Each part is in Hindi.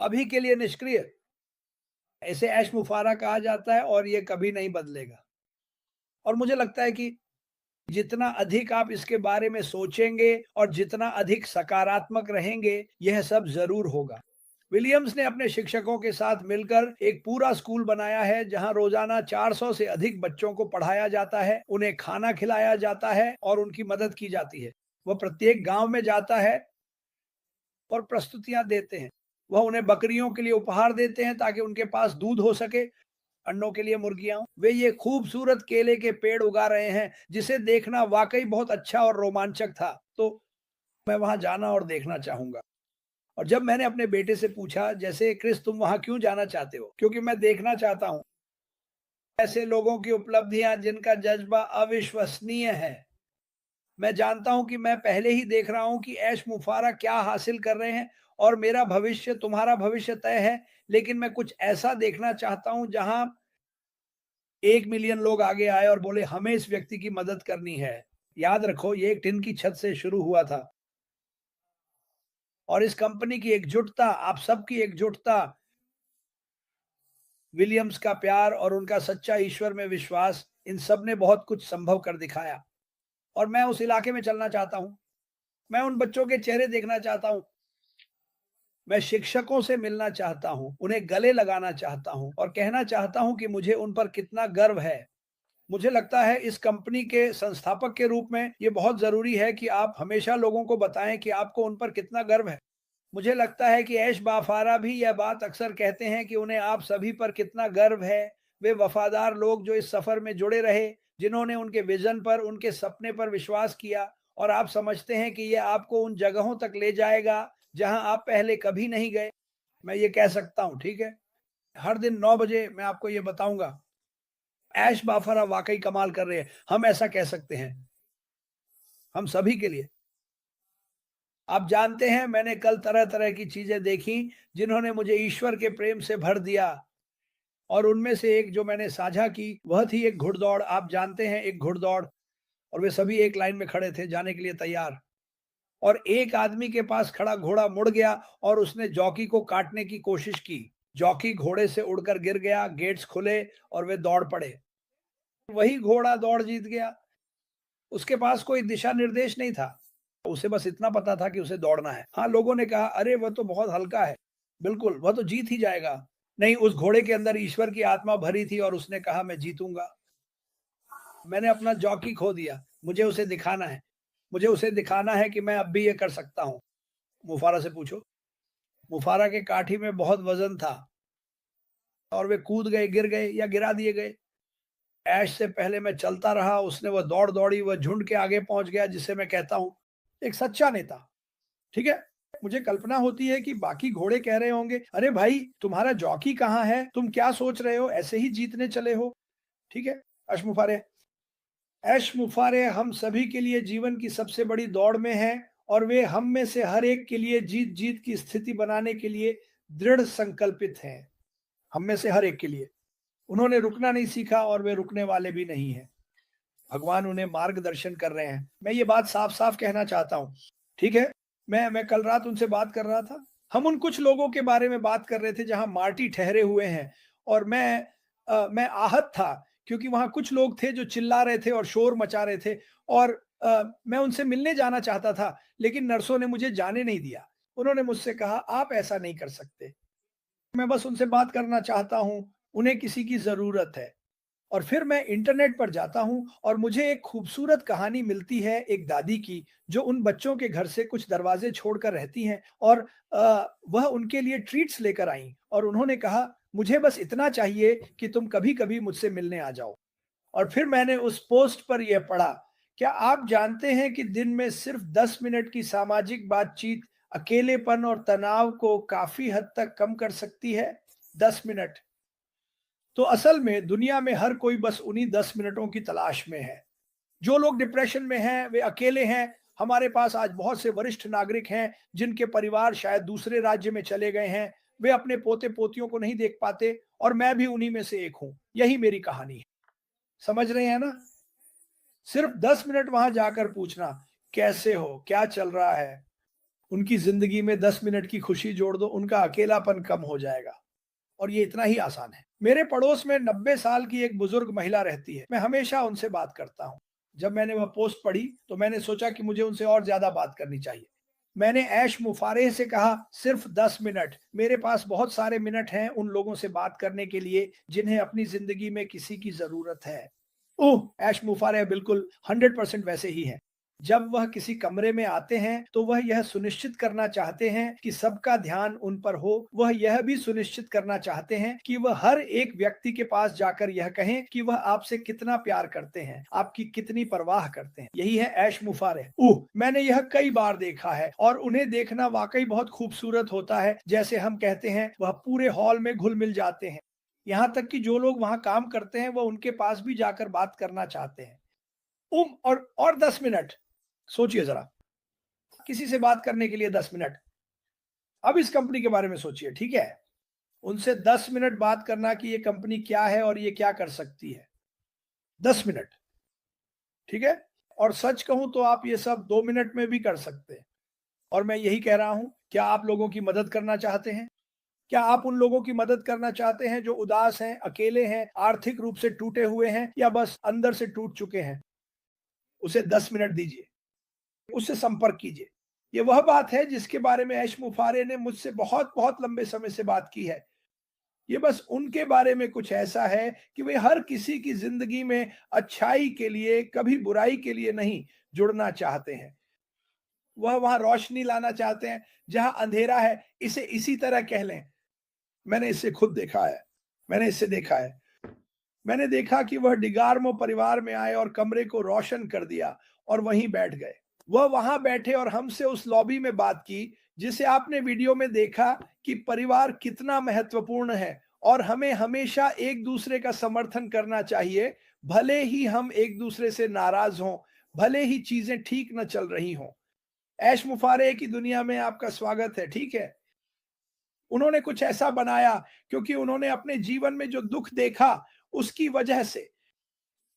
अभी के लिए निष्क्रिय। इसे ऐश मुफारा कहा जाता है और ये कभी नहीं बदलेगा। और मुझे लगता है कि जितना अधिक आप इसके बारे में सोचेंगे और जितना अधिक सकारात्मक रहेंगे, यह सब ज़रूर होगा। विलियम्स ने अपने शिक्षकों के साथ मिलकर एक पूरा स्कूल बनाया है, जहां रोजाना 400 से अधिक बच्चों को पढ़ाया जाता है, उन्हें खाना खिलाया जाता है और उनकी मदद की जाती है। वह प्रत्येक गांव में जाता है और प्रस्तुतियां देते हैं। वह उन्हें बकरियों के लिए उपहार देते हैं ताकि उनके पास दूध हो सके, अंडों के लिए मुर्गियां हों। वे ये खूबसूरत केले के पेड़ उगा रहे हैं, जिसे देखना वाकई बहुत अच्छा और रोमांचक था। तो मैं वहां जाना और देखना चाहूंगा। और जब मैंने अपने बेटे से पूछा, जैसे क्रिस तुम वहां क्यों जाना चाहते हो? क्योंकि मैं देखना चाहता हूं ऐसे लोगों की उपलब्धियां जिनका जज्बा अविश्वसनीय है। मैं जानता हूं कि मैं पहले ही देख रहा हूं कि ऐश मुफारा क्या हासिल कर रहे हैं और मेरा भविष्य, तुम्हारा भविष्य तय है। लेकिन मैं कुछ ऐसा देखना चाहता हूं जहां 1 मिलियन लोग आगे आए और बोले हमें इस व्यक्ति की मदद करनी है। याद रखो, ये एक टिन की छत से शुरू हुआ था। और इस कंपनी की एकजुटता, आप सबकी एकजुटता, विलियम्स का प्यार और उनका सच्चा ईश्वर में विश्वास, इन सब ने बहुत कुछ संभव कर दिखाया। और मैं उस इलाके में चलना चाहता हूँ। मैं उन बच्चों के चेहरे देखना चाहता हूँ। मैं शिक्षकों से मिलना चाहता हूँ, उन्हें गले लगाना चाहता हूँ और कहना चाहता हूँ कि मुझे उन पर कितना गर्व है। मुझे लगता है इस कंपनी के संस्थापक के रूप में ये बहुत ज़रूरी है कि आप हमेशा लोगों को बताएँ कि आपको उन पर कितना गर्व है। मुझे लगता है कि ऐश बाफारा भी यह बात अक्सर कहते हैं कि उन्हें आप सभी पर कितना गर्व है। वे वफादार लोग जो इस सफर में जुड़े रहे, जिन्होंने उनके विजन पर, उनके सपने पर विश्वास किया। और आप समझते हैं कि यह आपको उन जगहों तक ले जाएगा जहां आप पहले कभी नहीं गए। मैं ये कह सकता हूं, ठीक है? हर दिन 9 बजे मैं आपको ये बताऊंगा। ऐश बाफारा वाकई कमाल कर रहे हैं, हम ऐसा कह सकते हैं, हम सभी के लिए। आप जानते हैं, मैंने कल तरह-तरह की चीज़ें देखी, जिन्होंने मुझे ईश्वर के प्रेम से भर दिया। और उनमें से एक जो मैंने साझा की, वह थी एक घुड़दौड़। आप जानते हैं, एक घुड़दौड़। और वे सभी एक लाइन में खड़े थे, जाने के लिए तैयार। और एक आदमी के पास खड़ा घोड़ा मुड़ गया और उसने जॉकी को काटने की कोशिश की। जॉकी घोड़े से उड़कर गिर गया, गेट्स खुले और वे दौड़ पड़े। वही घोड़ा दौड़ जीत गया। उसके पास कोई दिशा निर्देश नहीं था। उसे बस इतना पता था कि उसे दौड़ना है। हाँ, लोगों ने कहा, "अरे! वह तो बहुत हल्का है।" बिल्कुल, वह तो जीत ही जाएगा। नहीं, उस घोड़े के अंदर ईश्वर की आत्मा भरी थी और उसने कहा, "मैं जीतूँगा।" मैंने अपना जॉकी खो दिया। मुझे उसे दिखाना है। मुझे उसे दिखाना है कि मैं अब भी ये कर सकता हूँ। मुफारा से पूछो। मुफारा के काठी में बहुत वज़न था और वे कूद गए, गिर गए या गिरा दिए गए। ऐश से पहले मैं चलता रहा, उसने वह दौड़ दौड़ी, वह झुंड के आगे पहुँच गया, जिसे मैं कहता हूँ एक सच्चा नेता। ठीक है? मुझे कल्पना होती है कि बाकी घोड़े कह रहे होंगे, "अरे भाई, तुम्हारा जॉकी कहाँ है? तुम क्या सोच रहे हो? ऐसे ही जीतने चले हो।" ठीक है? अश्मुफारे ऐश-मुफ़ारे हम सभी के लिए जीवन की सबसे बड़ी दौड़ में हैं और वे हम में से हर एक के लिए जीत-जीत की स्थिति बनाने के लिए दृढ़ संकल्पित हैं। हम में से हर एक के लिए। उन्होंने रुकना नहीं सीखा और वे रुकने वाले भी नहीं हैं। भगवान उन्हें मार्गदर्शन कर रहे हैं। मैं ये बात साफ-साफ कहना चाहता हूँ, ठीक है? मैं कल रात उनसे बात कर रहा था। हम उन कुछ लोगों के बारे में बात कर रहे थे जहाँ मार्टी ठहरे हुए हैं। और मैं आहत था क्योंकि वहाँ कुछ लोग थे जो चिल्ला रहे थे और शोर मचा रहे थे। और मैं उनसे मिलने जाना चाहता था, लेकिन नर्सों ने मुझे जाने नहीं दिया। उन्होंने मुझसे कहा, "आप ऐसा नहीं कर सकते।" मैं बस उनसे बात करना चाहता हूँ, उन्हें किसी की ज़रूरत है। और फिर मैं इंटरनेट पर जाता हूँ और मुझे एक खूबसूरत कहानी मिलती है एक दादी की, जो उन बच्चों के घर से कुछ दरवाजे छोड़कर रहती हैं। और वह उनके लिए ट्रीट्स लेकर आईं और उन्होंने कहा, "मुझे बस इतना चाहिए कि तुम कभी-कभी मुझसे मिलने आ जाओ।" और फिर मैंने उस पोस्ट पर यह पढ़ा, "क्या आप जानते हैं कि दिन में सिर्फ 10 मिनट की सामाजिक बातचीत अकेलेपन और तनाव को काफ़ी हद तक कम कर सकती है?" 10 मिनट। तो असल में दुनिया में हर कोई बस उन्हीं 10 मिनटों की तलाश में है। जो लोग डिप्रेशन में हैं, वे अकेले हैं। हमारे पास आज बहुत से वरिष्ठ नागरिक हैं, जिनके परिवार शायद दूसरे राज्य में चले गए हैं। वे अपने पोते-पोतियों को नहीं देख पाते और मैं भी उन्हीं में से एक हूँ। यही मेरी कहानी है। समझ रहे हैं ना? सिर्फ 10 मिनट वहाँ जाकर पूछना, "कैसे हो? क्या चल रहा है?" उनकी जिंदगी में 10 मिनट की खुशी जोड़ दो, उनका अकेलापन कम हो जाएगा। और ये इतना ही आसान है। मेरे पड़ोस में 90 साल की एक बुजुर्ग महिला रहती है। मैं हमेशा उनसे बात करता हूँ। जब मैंने वह पोस्ट पढ़ी तो मैंने सोचा कि मुझे उनसे और ज्यादा बात करनी चाहिए। मैंने ऐश मुफारेह से कहा, सिर्फ 10 मिनट। मेरे पास बहुत सारे मिनट हैं उन लोगों से बात करने के लिए जिन्हें अपनी जिंदगी में किसी की जरूरत है। ओह! ऐश मुफारेह बिल्कुल 100% वैसे ही हैं। जब वह किसी कमरे में आते हैं, तो वह यह सुनिश्चित करना चाहते हैं कि सबका ध्यान उन पर हो। वह यह भी सुनिश्चित करना चाहते हैं कि वह हर एक व्यक्ति के पास जाकर यह कहें कि वह आपसे कितना प्यार करते हैं, आपकी कितनी परवाह करते हैं। यही है ऐश मुफारेह। ओह! मैंने यह कई बार देखा है और उन्हें देखना वाक़ई बहुत खूबसूरत होता है। जैसे हम कहते हैं, वह पूरे हॉल में घुल-मिल जाते हैं। यहाँ तक कि जो लोग वहाँ काम करते हैं, वो उनके पास भी जाकर बात करना चाहते हैं। और 10 मिनट, सोचिए ज़रा, किसी से बात करने के लिए 10 मिनट। अब इस कंपनी के बारे में सोचिए, ठीक है? उनसे 10 मिनट बात करना कि ये कंपनी क्या है और ये क्या कर सकती है। 10 मिनट, ठीक है? और सच कहूँ तो आप ये सब 2 मिनट में भी कर सकते हैं। और मैं यही कह रहा हूँ, क्या आप लोगों की मदद करना चाहते हैं? क्या आप उन लोगों की मदद करना चाहते हैं जो उदास हैं, अकेले हैं, आर्थिक रूप से टूटे हुए हैं या बस अंदर से टूट चुके हैं? उसे 10 मिनट दीजिए, उससे संपर्क कीजिए। ये वह बात है जिसके बारे में ऐश मुफारे ने मुझसे बहुत-बहुत लंबे समय से बात की है। ये बस उनके बारे में कुछ ऐसा है कि वे हर किसी की ज़िंदगी में अच्छाई के लिए, कभी बुराई के लिए नहीं, जुड़ना चाहते हैं। वह वहाँ रोशनी लाना चाहते हैं, जहाँ अंधेरा है, इसे इसी तरह कह लें। मैंने इसे खुद देखा है। मैंने इसे देखा है। मैंने देखा कि वह डिगार्मो परिवार में आए और कमरे को रोशन कर दिया और वहीं बैठ गए। वह वहां बैठे और हमसे उस लॉबी में बात की, जिसे आपने वीडियो में देखा कि परिवार कितना महत्वपूर्ण है और हमें हमेशा एक दूसरे का समर्थन करना चाहिए, भले ही हम एक दूसरे से नाराज हों, भले ही चीजें ठीक न चल रही हों। ऐश मुफारे की दुनिया में आपका स्वागत है, ठीक है? उन्होंने कुछ ऐसा बनाया क्योंकि उन्होंने अपने जीवन में जो दुख देखा, उसकी वजह से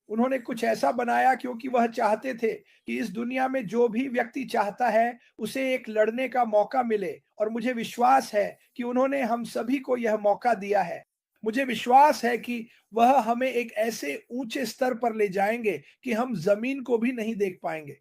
उन्होंने कुछ ऐसा बनाया क्योंकि वह चाहते थे कि इस दुनिया में जो भी व्यक्ति चाहता है, उसे एक लड़ने का मौका मिले। और मुझे विश्वास है कि उन्होंने हम सभी को यह मौका दिया है। मुझे विश्वास है कि वह हमें एक ऐसे ऊंचे स्तर पर ले जाएंगे कि हम जमीन को भी नहीं देख पाएंगे।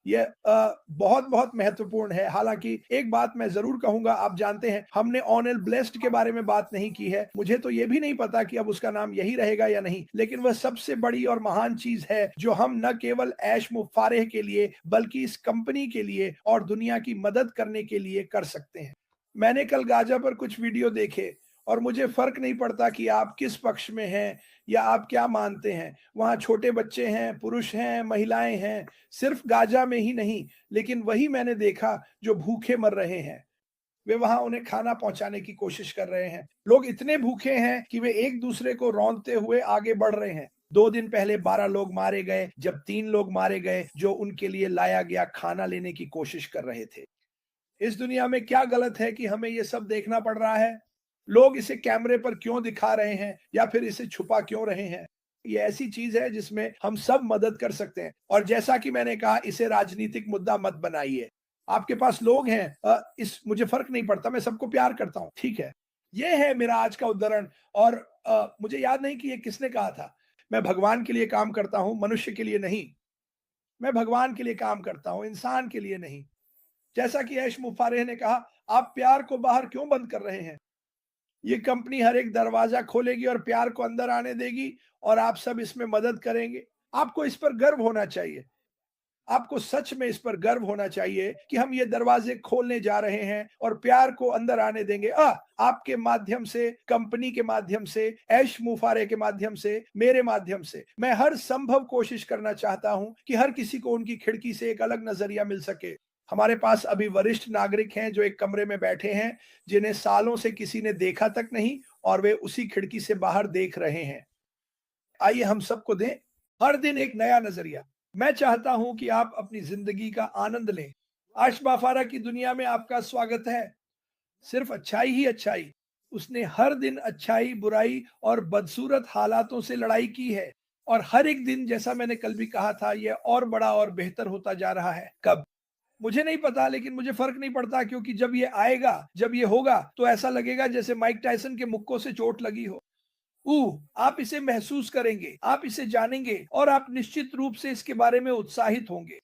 ये बहुत-बहुत महत्वपूर्ण है। हालाँकि एक बात मैं ज़रूर कहूँगा, आप जानते हैं, हमने ओनेल ब्लेस्ड के बारे में बात नहीं की है। मुझे तो ये भी नहीं पता कि अब उसका नाम यही रहेगा या नहीं, लेकिन वह सबसे बड़ी और महान चीज़ है, जो हम न केवल ऐश मुफ़ारेह के लिए, बल्कि इस कंपनी के लिए और दुनिया की मदद करने के लिए कर सकते हैं। मैंने कल गाज़ा पर कुछ वीडियो देखे और मुझे फ़र्क नहीं पड़ता कि आप किस पक्ष में हैं या आप क्या मानते हैं। वहाँ छोटे बच्चे हैं, पुरुष हैं, महिलाएँ हैं, सिर्फ गाज़ा में ही नहीं, लेकिन वही मैंने देखा जो भूखे मर रहे हैं। वे वहाँ उन्हें खाना पहुँचाने की कोशिश कर रहे हैं। लोग इतने भूखे हैं कि वे एक-दूसरे को रौंदते हुए आगे बढ़ रहे हैं। 2 दिन पहले 12 लोग मारे गए, जब 3 लोग मारे गए जो उनके लिए लाया गया खाना लेने की कोशिश कर रहे थे। इस दुनिया में क्या गलत है कि हमें ये सब देखना पड़ रहा है? लोग इसे कैमरे पर क्यों दिखा रहे हैं या फिर इसे छुपा क्यों रहे हैं? ये ऐसी चीज है जिसमें हम सब मदद कर सकते हैं। और जैसा कि मैंने कहा, इसे राजनीतिक मुद्दा मत बनाइए। आपके पास लोग हैं, इस मुझे फर्क नहीं पड़ता, मैं सबको प्यार करता हूँ, ठीक है? ये है मेरा आज का उद्धरण। और मुझे याद नहीं कि ये किसने कहा था। मैं भगवान के लिए काम करता हूँ, मनुष्य के लिए नहीं। मैं भगवान के लिए काम करता हूँ, इंसान के लिए नहीं। जैसा कि ऐश मुफारेह ने कहा, आप प्यार को बाहर क्यों बंद कर रहे हैं? ये कंपनी हर एक दरवाजा खोलेगी और प्यार को अंदर आने देगी और आप सब इसमें मदद करेंगे। आपको इस पर गर्व होना चाहिए। आपको सच में इस पर गर्व होना चाहिए कि हम ये दरवाजे खोलने जा रहे हैं और प्यार को अंदर आने देंगे। आपके माध्यम से, कंपनी के माध्यम से, ऐश मुफारे के माध्यम से, मेरे माध्यम से, मैं हर संभव कोशिश करना चाहता हूं कि हर किसी को उनकी खिड़की से एक अलग नजरिया मिल सके। हमारे पास अभी वरिष्ठ नागरिक हैं जो एक कमरे में बैठे हैं, जिन्हें सालों से किसी ने देखा तक नहीं, और वे उसी खिड़की से बाहर देख रहे हैं। आइए हम सबको दें हर दिन एक नया नजरिया। मैं चाहता हूं कि आप अपनी जिंदगी का आनंद लें। आशबाफारा की दुनिया में आपका स्वागत है। सिर्फ अच्छाई ही अच्छाई। उसने हर दिन अच्छाई, बुराई और बदसूरत हालातों से लड़ाई की है। और हर एक दिन, जैसा मैंने कल भी कहा था, यह और बड़ा और बेहतर होता जा रहा है। कब? मुझे नहीं पता, लेकिन मुझे फर्क नहीं पड़ता, क्योंकि जब ये आएगा, जब ये होगा, तो ऐसा लगेगा जैसे माइक टायसन के मुक्कों से चोट लगी हो। आप इसे महसूस करेंगे, आप इसे जानेंगे और आप निश्चित रूप से इसके बारे में उत्साहित होंगे।